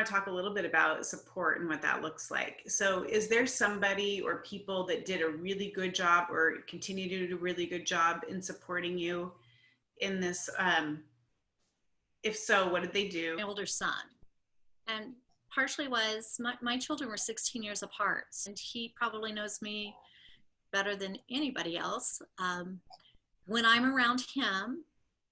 want to talk a little bit about support and what that looks like. So is there somebody or people that did a really good job or continue to do a really good job in supporting you in this? If so, what did they do? My older son. And partially was my children were 16 years apart, and he probably knows me better than anybody else. When I'm around him,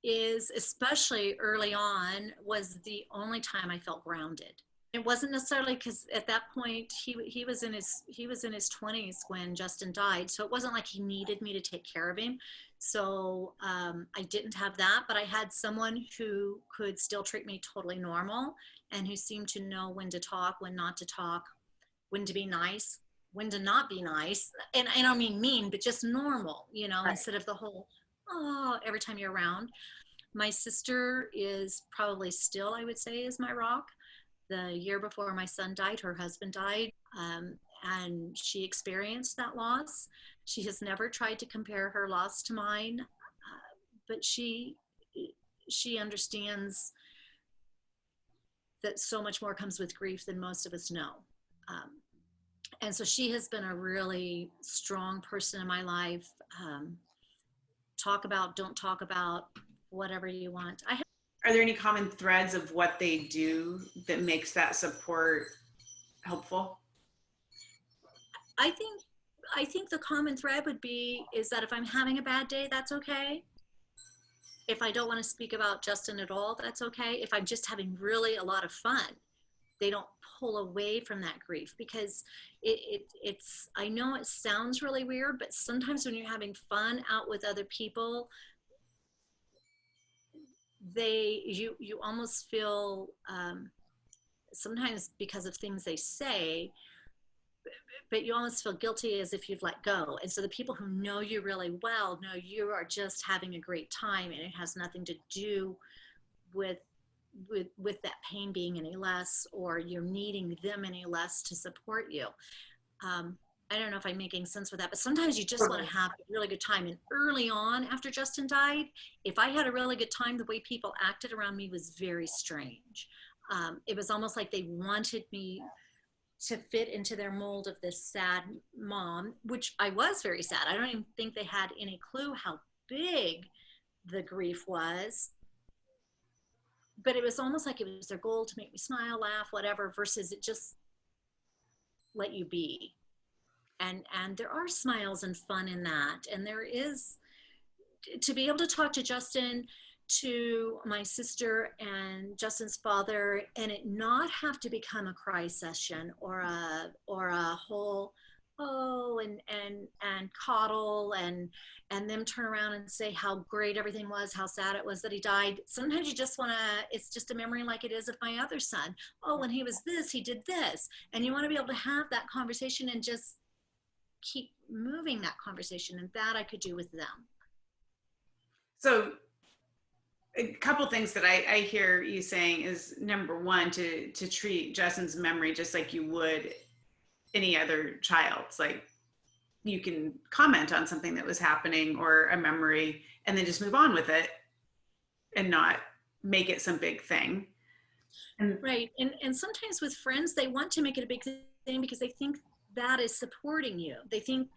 is especially early on, was the only time I felt grounded. It wasn't necessarily because at that point he was in his 20s when Justin died, so it wasn't like he needed me to take care of him. So I didn't have that, but I had someone who could still treat me totally normal and who seemed to know when to talk, when not to talk, when to be nice, when to not be nice. And I don't mean mean, but just normal, Right. instead of the whole, oh, every time you're around. My sister is probably still, I would say, is my rock. The year before my son died, her husband died, and she experienced that loss. She has never tried to compare her loss to mine, but she understands that so much more comes with grief than most of us know. And so she has been a really strong person in my life. Talk about, don't talk about, whatever you want. Are there any common threads of what they do that makes that support helpful? I think the common thread would be is that if I'm having a bad day, that's okay. If I don't want to speak about Justin at all, that's okay. If I'm just having really a lot of fun, they don't pull away from that grief, because it's, I know it sounds really weird, but sometimes when you're having fun out with other people, you almost feel, sometimes because of things they say, but you almost feel guilty as if you've let go. And so the people who know you really well know you are just having a great time, and it has nothing to do with that pain being any less, or you're needing them any less to support you. I don't know if I'm making sense with that, but sometimes you just want to have a really good time. And early on, after Justin died, if I had a really good time, the way people acted around me was very strange. It was almost like they wanted me to fit into their mold of this sad mom, which I was very sad. I don't even think they had any clue how big the grief was. But it was almost like it was their goal to make me smile, laugh, whatever, versus it just let you be. And there are smiles and fun in that. And there is, to be able to talk to Justin, to my sister and Justin's father, and it not have to become a cry session or a whole and coddle and them turn around and say how great everything was, how sad it was that he died. Sometimes you just want to, it's just a memory like it is of my other son. Oh, when he was this, he did this. And you want to be able to have that conversation and just keep moving that conversation, and that I could do with them. So a couple things that I hear you saying is, number one, to treat Justin's memory just like you would any other child's. Like, you can comment on something that was happening or a memory and then just move on with it and not make it some big thing. Right. And sometimes with friends, they want to make it a big thing because they think that is supporting you. They think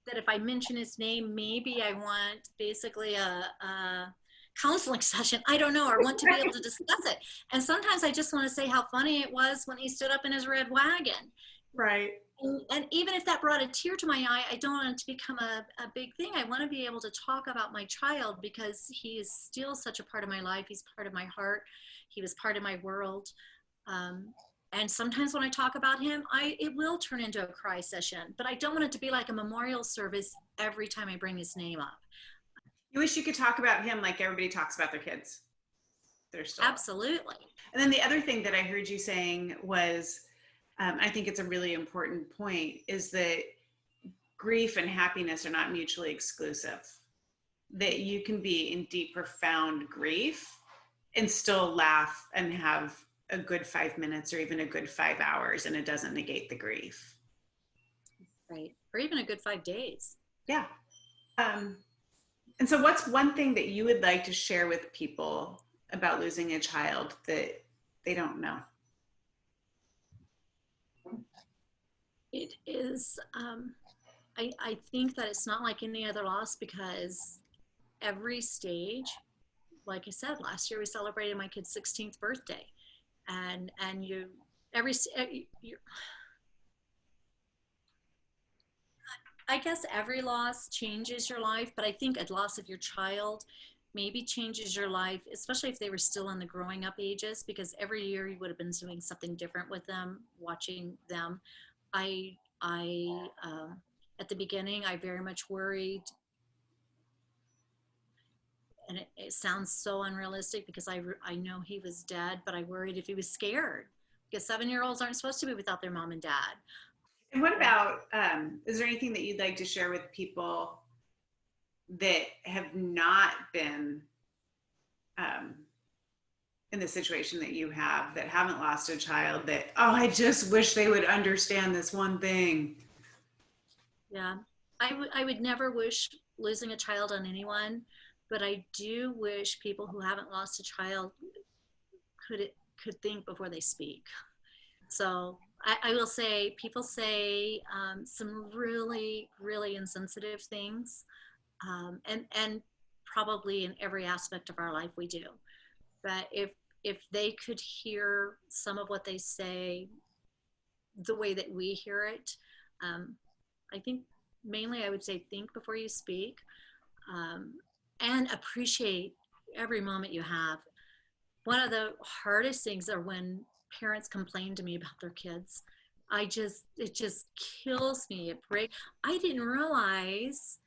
that if I mention his name, maybe I want basically a counseling session. I don't know, or want to be able to discuss it. And sometimes I just want to say how funny it was when he stood up in his red wagon. Right. And even if that brought a tear to my eye, I don't want it to become a big thing. I want to be able to talk about my child because he is still such a part of my life. He's part of my heart. He was part of my world. And sometimes when I talk about him, it will turn into a cry session, but I don't want it to be like a memorial service every time I bring his name up. You wish you could talk about him like everybody talks about their kids. They're still. Absolutely. And then the other thing that I heard you saying was, I think it's a really important point, is that grief and happiness are not mutually exclusive. That you can be in deep, profound grief and still laugh and have a good 5 minutes or even a good 5 hours, and it doesn't negate the grief. Right. Or even a good 5 days. Yeah. And so what's one thing that you would like to share with people about losing a child that they don't know? It is, I think that it's not like any other loss because every stage, like I said, last year we celebrated my kid's 16th birthday, and you every you, I guess every loss changes your life, but I think a loss of your child maybe changes your life, especially if they were still in the growing up ages, because every year you would have been doing something different with them, watching them. I at the beginning, I very much worried, and it sounds so unrealistic because I know he was dead, but I worried if he was scared because 7-year-olds aren't supposed to be without their mom and dad. And what about, is there anything that you'd like to share with people that have not been um, in the situation that you have, that haven't lost a child, that, oh, I just wish they would understand this one thing? Yeah, I would never wish losing a child on anyone, but I do wish people who haven't lost a child could could think before they speak. So I will say people say some really really insensitive things, and probably in every aspect of our life we do. But if they could hear some of what they say the way that we hear it, um, I think mainly I would say think before you speak, um, and appreciate every moment you have. One of the hardest things are when parents complain to me about their kids. It just kills me. It breaks. I didn't realize,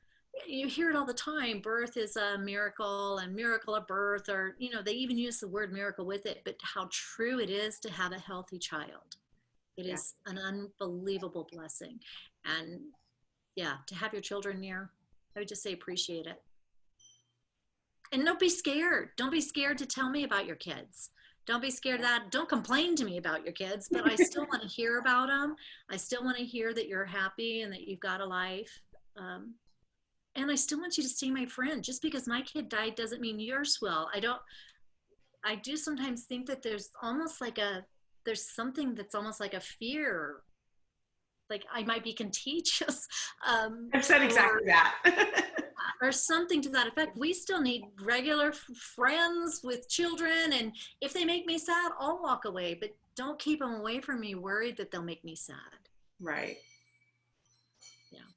you hear it all the time, birth is a miracle and miracle of birth, or, they even use the word miracle with it, but how true it is to have a healthy child. It Yeah. is an unbelievable blessing. And yeah, to have your children near, I would just say appreciate it. And don't be scared. Don't be scared to tell me about your kids. Don't be scared of that. Don't complain to me about your kids, but I still want to hear about them. I still want to hear that you're happy and that you've got a life. Um, and I still want you to stay my friend. Just because my kid died doesn't mean yours will. I do sometimes think that there's something that's almost like a fear, like I might be contagious, I've said or exactly that. or something to that effect. We still need regular friends with children, and if they make me sad, I'll walk away, but don't keep them away from me worried that they'll make me sad. Right. Yeah.